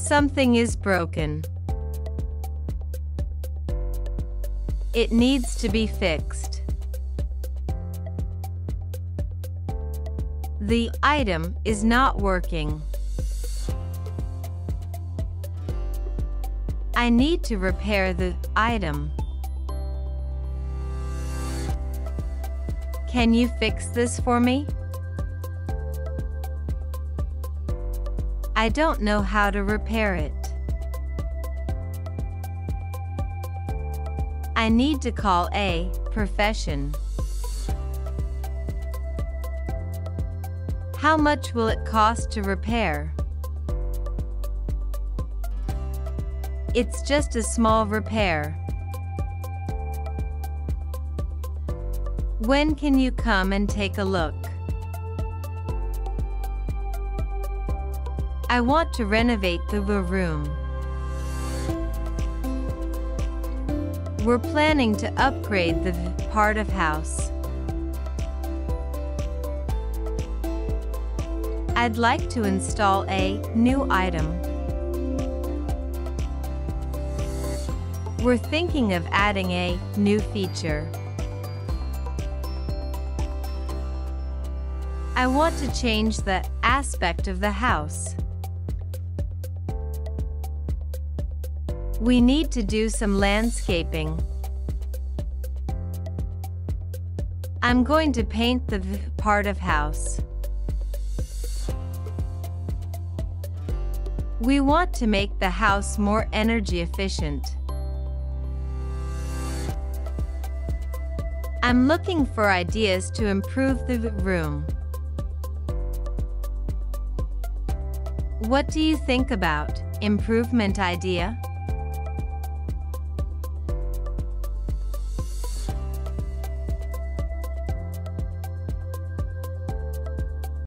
Something is broken. It needs to be fixed. The item is not working. I need to repair the item. Can you fix this for me? I don't know how to repair it. I need to call a profession. How much will it cost to repair? It's just a small repair. When can you come and take a look? I want to renovate the room. We're planning to upgrade the part of house. I'd like to install a new item. We're thinking of adding a new feature. I want to change the aspect of the house. We need to do some landscaping. I'm going to paint the part of house. We want to make the house more energy efficient. I'm looking for ideas to improve the room. What do you think about improvement idea?